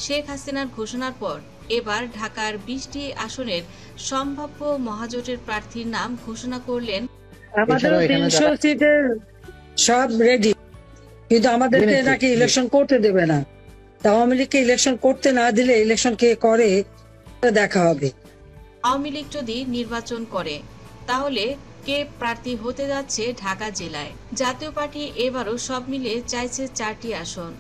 শেখ হাসিনার ঘোষণার পর এবার ঢাকার ২০টি আসনের সম্ভাব্য মহাজোটের প্রার্থীর নাম ঘোষণা করলেন। আমাদের ৩০০ সিটের সব রেডি, কিন্তু আমাদেরকে নাকি ইলেকশন করতে দেবে না। আওয়ামী লীগকে ইলেকশন করতে না দিলে ইলেকশন কে করে দেখা হবে। আওয়ামী লীগ যদি নির্বাচন করে তাহলে কে প্রার্থী হতে যাচ্ছে ঢাকা জেলায়? জাতীয় পার্টি এবারও সব মিলে চাইছে 4টি আসন,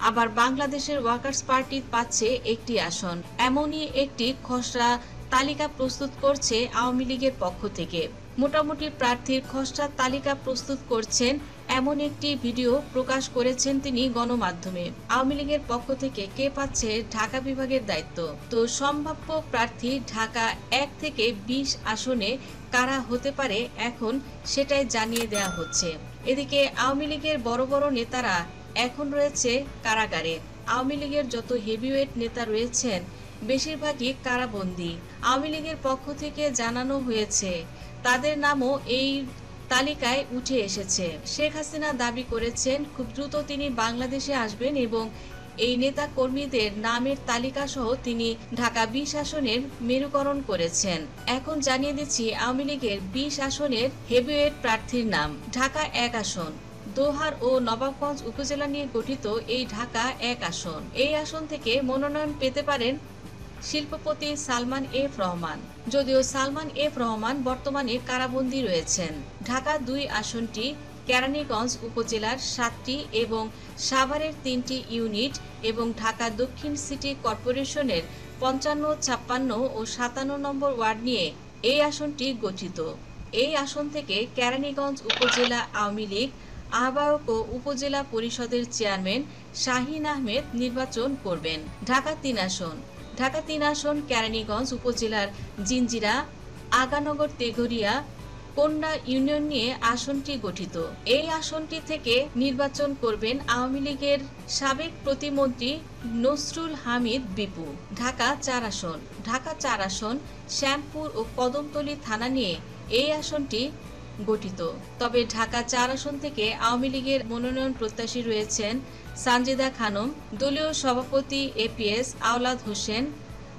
আবার বাংলাদেশের ওয়ার্কার্স পার্টি পাচ্ছে 1টি আসন। এমনই একটি খসড়া তালিকা প্রস্তুত করছে আওয়ামী লীগের পক্ষ থেকে। মোটামুটি প্রার্থীর খসড়া তালিকা প্রস্তুত করছেন এমন একটি ভিডিও প্রকাশ করেছেন তিনি গণমাধ্যমে। আওয়ামী লীগের পক্ষ থেকে কে পাচ্ছে ঢাকা বিভাগের দায়িত্ব, তো সম্ভাব্য প্রার্থী ঢাকা 1 থেকে 20 আসনে কারা হতে পারে এখন সেটাই জানিয়ে দেওয়া হচ্ছে। এদিকে আওয়ামী লীগের বড় বড় নেতারা এখন রয়েছে কারাগারে। আওয়ামী লীগের যত হেভিওয়েট নেতা রয়েছেন বেশিরভাগই কারাবন্দী। আওয়ামী লীগের পক্ষ থেকে জানানো হয়েছে তাদের নামও এই তালিকায় উঠে এসেছে। শেখ হাসিনা দাবি করেছেন খুব দ্রুত তিনি বাংলাদেশে আসবেন এবং এই নেতা কর্মীদের নামের তালিকা সহ তিনি ঢাকা 20 আসনের মেরুকরণ করেছেন। এখন জানিয়ে দিচ্ছি আওয়ামী লীগের 20 আসনের হেভিওয়েট প্রার্থীর নাম। ঢাকা 1 আসন, দোহার ও নবাবগঞ্জ উপজেলা নিয়ে গঠিত এই ঢাকা 1 আসন। এই আসন থেকে মনোনয়ন পেতে পারেন শিল্পপতি সালমান এফ রহমান, যদিও সালমান এফ রহমান বর্তমানে কারাবন্দী রয়েছেন। ঢাকা 2 আসনটি কেরানীগঞ্জ উপজেলার 7টি এবং সাভারের 3টি ইউনিট এবং ঢাকা দক্ষিণ সিটি কর্পোরেশনের 55, 56 ও 57 নম্বর ওয়ার্ড নিয়ে এই আসনটি গঠিত। এই আসন থেকে কেরানীগঞ্জ উপজেলা আওয়ামী লীগ আহ্বায়ক ও উপজেলা পরিষদের চেয়ারম্যান শাহিন আহমেদ নির্বাচন করবেন। ঢাকা 3 আসন, ঢাকা 3 আসন কেরানীগঞ্জ উপজেলার জিঞ্জিরা, আগানগর, তেঘরিয়া, কোন্ডা ইউনিয়ন নিয়ে আসনটি গঠিত। এই আসনটি থেকে নির্বাচন করবেন আওয়ামী লীগের সাবেক প্রতিমন্ত্রী নসরুল হামিদ বিপু। ঢাকা 4 আসন, ঢাকা 4 আসন শ্যামপুর ও কদমতলী থানা নিয়ে এই আসনটি গঠিত। তবে ঢাকা 4 আসন থেকে আওয়ামী লীগের মনোনয়ন প্রত্যাশী রয়েছেন সানজিদা খানম, দলীয় সভাপতি এপিএস আওলাদ হোসেন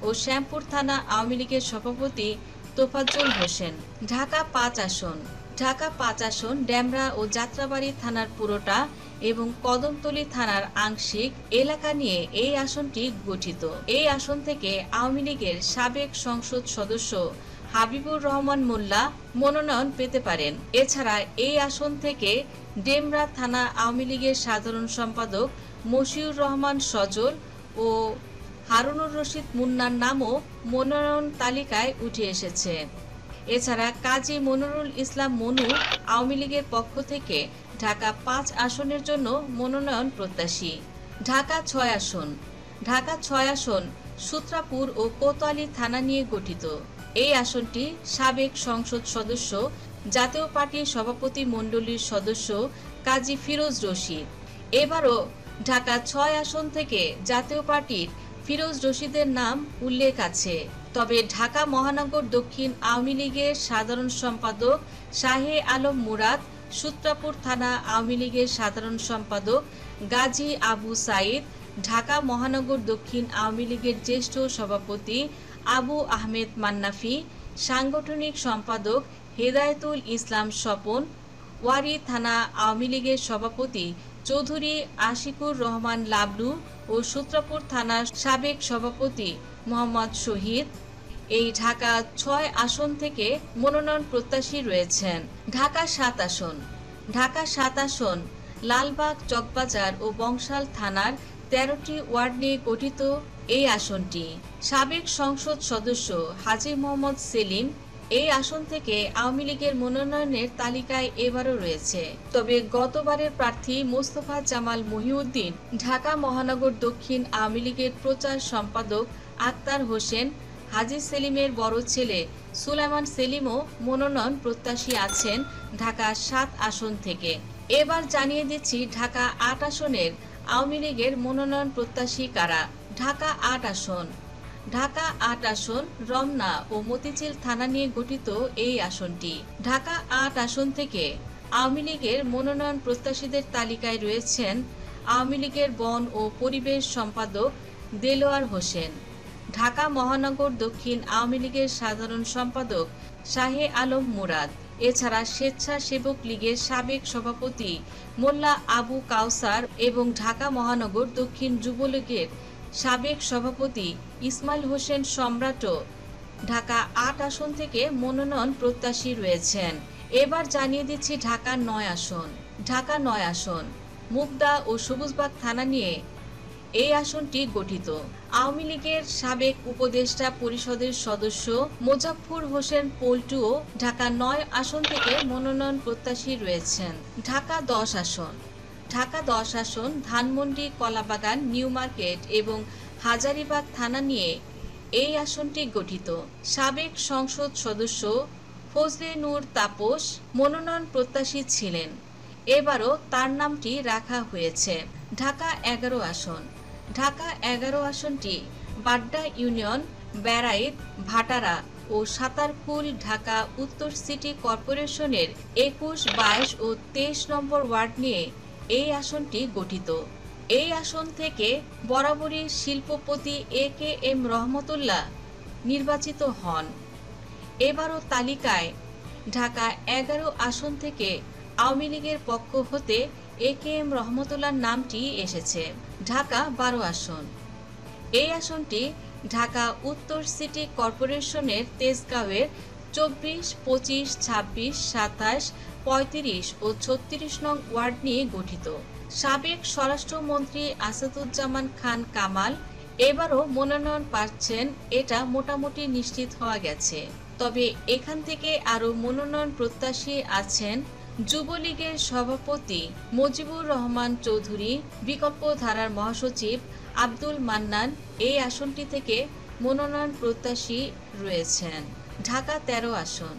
ও শ্যামপুর থানা আওয়ামী লীগের সভাপতি তোফাজ্জল হোসেন। ঢাকা 5 আসন, ঢাকা 5 আসন ডেমরা ও যাত্রাবাড়ি থানার পুরোটা এবং কদমতলী থানার আংশিক এলাকা নিয়ে এই আসনটি গঠিত। এই আসন থেকে আওয়ামী লীগের সাবেক সংসদ সদস্য হাবিবুর রহমান মোল্লা মনোনয়ন পেতে পারেন। এছাড়া এই আসন থেকে ডেমরা থানা আওয়ামী লীগের সাধারণ সম্পাদক মশিউর রহমান সজল ও হারুনুর রশিদ মুন্নার নামও মনোনয়ন তালিকায় উঠে এসেছে। এছাড়া কাজী মনিরুল ইসলাম মনু আওয়ামী লীগের পক্ষ থেকে ঢাকা 5 আসনের জন্য মনোনয়ন প্রত্যাশী। ঢাকা 6 আসন, ঢাকা 6 আসন সূত্রাপুর ও কোতোয়ালি থানা নিয়ে গঠিত। এই আসনটি সাবেক সংসদ সদস্য জাতীয় পার্টির সভাপতি মণ্ডলীর সদস্য কাজী ফিরোজ রশিদ। এবারও ঢাকা 6 আসন থেকে জাতীয় পার্টির ফিরোজ রশিদের নাম উল্লেখ আছে। তবে ঢাকা মহানগর দক্ষিণ আওয়ামী লীগের সাধারণ সম্পাদক শাহে আলম মুরাদ, সূত্রাপুর থানা আওয়ামী লীগের সাধারণ সম্পাদক গাজী আবু সাইদ, ঢাকা মহানগর দক্ষিণ আওয়ামী লীগের জ্যেষ্ঠ সভাপতি আবু আহমেদ মান্নাফি, সাংগঠনিক সম্পাদক হেদায়েতুল ইসলাম স্বপন, ওয়ারী থানা আওয়ামী লীগের সভাপতি চৌধুরী আশিকুর রহমান লাবলু ও সূত্রাপুর থানার সাবেক সভাপতি মোহাম্মদ শহীদ এই ঢাকা 6 আসন থেকে মনোনয়ন প্রত্যাশী রয়েছেন। ঢাকা 7 আসন, ঢাকা 7 আসন লালবাগ, চকবাজার ও বংশাল থানার 13টি ওয়ার্ড নিয়ে গঠিত। এই আসনটি সাবেক সংসদ সদস্য হাজী মোহাম্মদ সেলিম এই আসন থেকে আওয়ামী লীগের মনোনয়নের তালিকায় এবারও রয়েছে। তবে গতবারের প্রার্থী মোস্তফা জামাল মহিউদ্দিন, ঢাকা মহানগর দক্ষিণ আওয়ামী লীগের প্রচার সম্পাদক আক্তার হোসেন, হাজী সেলিমের বড় ছেলে সুলাইমান সেলিমও মনোনয়ন প্রত্যাশী আছেন ঢাকা 7 আসন থেকে। এবার জানিয়ে দিচ্ছি ঢাকা 8 আসনের আওয়ামী লীগের মনোনয়ন প্রত্যাশী কারা। ঢাকা 8 আসন, ঢাকা 8 আসন রমনা ও মতিঝিল থানা নিয়ে গঠিত এই আসনটি। ঢাকা 8 আসন থেকে আওয়ামী লীগের মনোনয়ন প্রত্যাশীদের তালিকায় রয়েছেন আওয়ামী লীগের বন ও পরিবেশ সম্পাদক দেলোয়ার হোসেন। ঢাকা মহানগর দক্ষিণ আওয়ামী লীগের সাধারণ সম্পাদক শাহে আলম মুরাদ। এছাড়া স্বেচ্ছাসেবক লীগের সাবেক সভাপতি মোল্লা আবু কাউসার এবং ঢাকা মহানগর দক্ষিণ যুবলীগের সাবেক সভাপতি ইসমাইল হোসেন সম্রাটও ঢাকা ৮ আসন থেকে মনোনয়ন প্রত্যাশী রয়েছেন। এবার জানিয়ে দিচ্ছি ঢাকা ৯ আসন। ঢাকা ৯ আসন মুগদা ও সবুজবাগ থানা নিয়ে এই আসনটি গঠিত। আওয়ামী লীগের সাবেক উপদেষ্টা পরিষদের সদস্য মোজাফফর হোসেন পল্টুও ঢাকা ৯ আসন থেকে মনোনয়ন প্রত্যাশী রয়েছেন। ঢাকা ১০ আসন। ঢাকা ১০ আসন ধানমন্ডি, কলাবাগান, নিউ মার্কেট এবং হাজারীবাগ থানা নিয়ে এই আসনটি গঠিত। সাবেক সংসদ সদস্য ফজলে নূর তাপস মনোনয়ন প্রত্যাশী ছিলেন। এবারও তার নামটি রাখা হয়েছে। ঢাকা ১১ আসন। ঢাকা ১১ আসনটি বাড্ডা ইউনিয়ন, বেড়াইত, ভাটারা ও সাতারকুল ঢাকা উত্তর সিটি কর্পোরেশনের ২১, ২২ ও ২৩ নম্বর ওয়ার্ড নিয়ে এই আসনটি গঠিত। এই আসন থেকে বরাবরই শিল্পপতি AKM রহমতুল্লাহ নির্বাচিত হন। এবারও তালিকায় ঢাকা ১১ আসন থেকে আওয়ামী লীগের পক্ষ হতে AKM রহমতুল্লাহর নামটি এসেছে। ঢাকা ১২ আসন। এই আসনটি ঢাকা উত্তর সিটি কর্পোরেশনের তেজগাঁওয়ের ২৪, ২৫, ২৬, ২৭, ৩৫ ও ৩৬ নং ওয়ার্ড নিয়ে গঠিত। সাবেক স্বরাষ্ট্রমন্ত্রী আসাদুজ্জামান খান কামাল এবারও মনোনয়ন পাচ্ছেন, এটা মোটামুটি নিশ্চিত হওয়া গেছে। তবে এখান থেকে আরও মনোনয়ন প্রত্যাশী আছেন যুবলীগের সভাপতি মুজিবুর রহমান চৌধুরী, বিকল্প ধারার মহাসচিব আব্দুল মান্নান এই আসনটি থেকে মনোনয়ন প্রত্যাশী রয়েছেন। ঢাকা ১৩ আসন।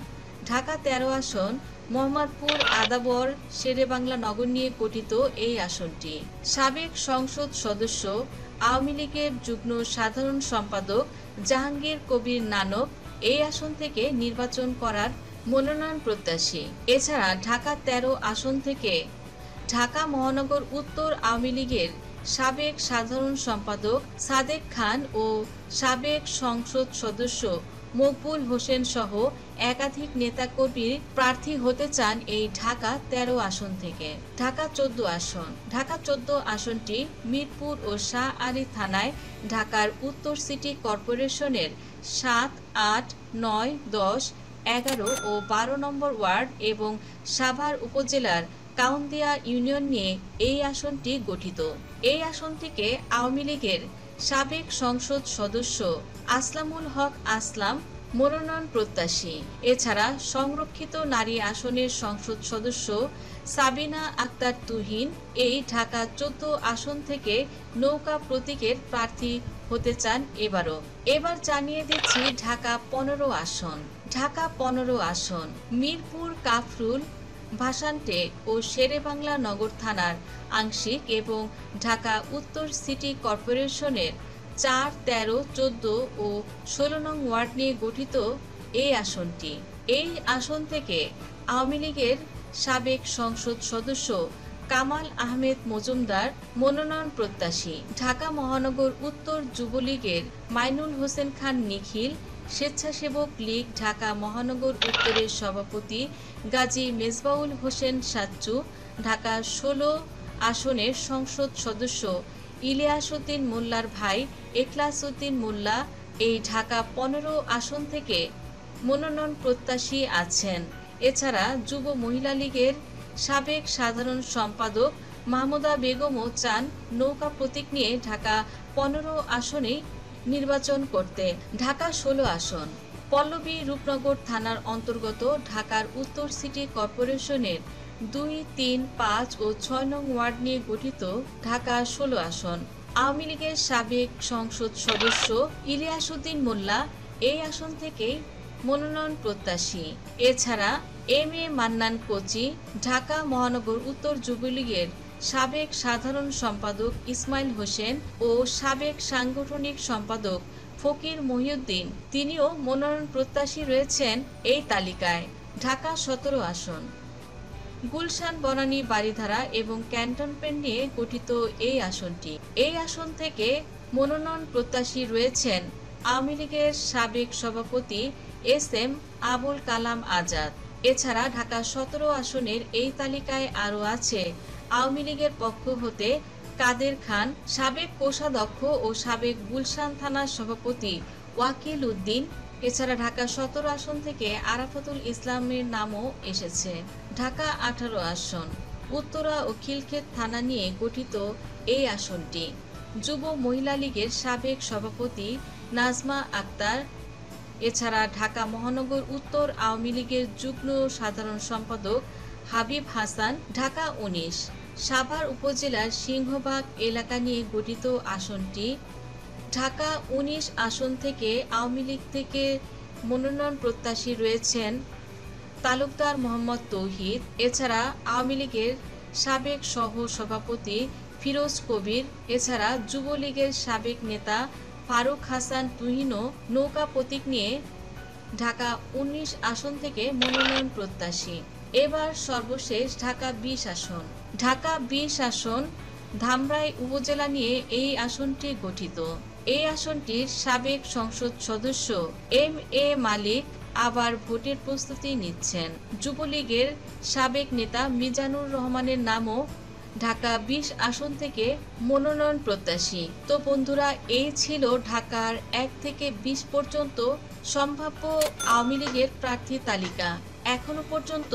ঢাকা ১৩ আসন মোহাম্মদপুর, আদাবর, শেরেবাংলা নগর নিয়ে গঠিত এই আসনটি। সাবেক সংসদ সদস্য আওয়ামী লীগের যুগ্ম সাধারণ সম্পাদক জাহাঙ্গীর কবির নানক এই আসন থেকে নির্বাচন করার মনোনয়ন প্রত্যাশী। এছাড়া ঢাকা ১৩ আসন থেকে ঢাকা মহানগর উত্তর আওয়ামী লীগের সাবেক সাধারণ সম্পাদক সাদেক খান ও সাবেক সংসদ সদস্য মকবুল হোসেন সহ একাধিক নেতাকর্মী প্রার্থী হতে চান এই ঢাকা ১৩ আসন থেকে। ঢাকা ১৪ আসন। ঢাকা ১৪ আসনটি মিরপুর ও শাহ আলী থানায় ঢাকার উত্তর সিটি কর্পোরেশনের ৭, ৮, ৯, ১০, ১১ ও ১২ নম্বর ওয়ার্ড এবং সাভার উপজেলার কাউন্দিয়া ইউনিয়ন নিয়ে এই আসনটি গঠিত। এই আসন থেকে আওয়ামী লীগের সাবেক সংসদ সদস্য আসলামুল হক আসলাম মনোনয়ন প্রত্যাশী। এছাড়া সংরক্ষিত নারী আসনের সংসদ সদস্য সাবিনা আক্তার তুহিন এই ঢাকা ১৪ আসন থেকে নৌকা প্রতীকের প্রার্থী হতে চান এবারও। এবার জানিয়ে দিচ্ছি ঢাকা ১৫ আসন। ঢাকা ১৫ আসন মিরপুর, কাফরুল, ভাসানটেক ও শেরেবাংলা নগর থানার আংশিক এবং ঢাকা উত্তর সিটি কর্পোরেশনের ৪, ১৩, ১৪ ও ১৬ নং ওয়ার্ড নিয়ে গঠিত এই আসনটি। এই আসন থেকে আওয়ামী লীগের সাবেক সংসদ সদস্য কামাল আহমেদ মজুমদার মনোনয়ন প্রত্যাশী। ঢাকা মহানগর উত্তর যুবলীগের মাইনুল হোসেন খান নিখিল, স্বেচ্ছাসেবক লীগ ঢাকা মহানগর উত্তরের সভাপতি গাজী মেজবাউল হোসেন সাচ্চু, ঢাকা ১৬ আসনের সংসদ সদস্য ইলিয়াস উদ্দিন মোল্লার ভাই এখলাস উদ্দিন মোল্লা এই ঢাকা ১৫ আসন থেকে মনোনয়ন প্রত্যাশী আছেন। এছাড়া যুব মহিলা লীগের সাবেক সাধারণ সম্পাদক মাহমুদা বেগমও চান নৌকা প্রতীক নিয়ে ঢাকা ১৫ আসনে নির্বাচন করতে। ঢাকা ১৬ আসন পল্লবী রূপনগর থানার অন্তর্গত ঢাকার উত্তর সিটি কর্পোরেশনের ২, ৩, ৫ ও ৬ নং ওয়ার্ড নিয়ে গঠিত ঢাকা ১৬ আসন আওয়ামী লীগের সাবেক সংসদ সদস্য ইলিয়াস উদ্দিন মোল্লা এই আসন থেকে মনোনয়ন প্রত্যাশী। এছাড়া MA মান্নান কোচি, ঢাকা মহানগর উত্তর যুবলীগের সাবেক সাধারণ সম্পাদক ইসমাইল হোসেন ও সাবেক সাংগঠনিক সম্পাদক ফকির মহিউদ্দিন তিনিও মনোনয়ন প্রত্যাশী রয়েছেন এই তালিকায়। ঢাকা ১৭ আসন গুলশান, বনানী, বারিধারা এবং ক্যান্টনমেন্ট নিয়ে গঠিত এই আসনটি। এই আসন থেকে মনোনয়ন প্রত্যাশী রয়েছেন আওয়ামী লীগের সাবেক সভাপতি এস.এম. আবুল কালাম আজাদ। এছাড়া ঢাকা ১৭ আসনের এই তালিকায় আরও আছে আওয়ামী লীগের পক্ষ হতে কাদের খান, সাবেক কোষাধ্যক্ষ ও সাবেক গুলশান থানার সভাপতি ওয়াকিল উদ্দিন। এছাড়া ঢাকা ১৭ আসন থেকে আরাফাতুল ইসলামের নামও এসেছে। ঢাকা ১৮ আসন, উত্তরা ও খিলক্ষেত থানা নিয়ে গঠিত এই আসনটি। যুব মহিলা লীগের সাবেক সভাপতি নাজমা আক্তার। এছাড়া ঢাকা মহানগর উত্তর আওয়ামী লীগের যুগ্ম সাধারণ সম্পাদক হাবিব হাসান। ঢাকা ১৯, সাভার উপজেলার সিংহবাগ এলাকা নিয়ে গঠিত আসনটি। ঢাকা ১৯ আসন থেকে আওয়ামী লীগ থেকে মনোনয়ন প্রত্যাশী রয়েছেন তালুকদার মোহাম্মদ তৌহিদ। এছাড়া আওয়ামী লীগের সাবেক সহ সভাপতি ফিরোজ কবির। এছাড়া যুবলীগের সাবেক নেতা ফারুক হাসান তুহিনও নৌকা প্রতীক নিয়ে ঢাকা ১৯ আসন থেকে মনোনয়ন প্রত্যাশী। এবার সর্বশেষ ঢাকা ২০ আসন। ঢাকা ২০ আসন ধামরাই উপজেলা নিয়ে এই আসনটি গঠিত। এই আসনটির সাবেক সংসদ সদস্য এম.এ. মালিক আবার ভোটের প্রস্তুতি নিচ্ছেন। যুবলীগের সাবেক নেতা মিজানুর রহমানের নামও ঢাকা ২০ আসন থেকে মনোনয়ন প্রত্যাশী। তো বন্ধুরা, এই ছিল ঢাকার ১ থেকে ২০ পর্যন্ত সম্ভাব্য আওয়ামী লীগের প্রার্থী তালিকা। এখনো পর্যন্ত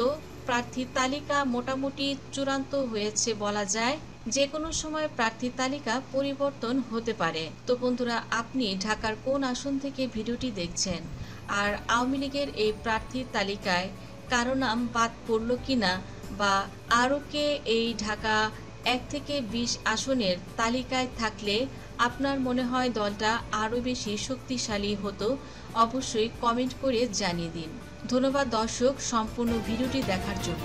প্রার্থী তালিকা মোটামুটি চূড়ান্ত হয়েছে বলা যায়। যে কোনো সময় প্রার্থী তালিকা পরিবর্তন হতে পারে। তো বন্ধুরা, আপনি ঢাকার কোন আসন থেকে ভিডিওটি দেখছেন, আর আওয়ামী লীগের এই প্রার্থী তালিকায় কারো নাম বাদ পড়ল কিনা, বা আরও কে এই ঢাকা ১ থেকে ২০ আসনের তালিকায় থাকলে আপনার মনে হয় দলটা আরও বেশি শক্তিশালী হতো, অবশ্যই কমেন্ট করে জানিয়ে দিন। ধন্যবাদ দর্শক সম্পূর্ণ ভিডিওটি দেখার জন্য।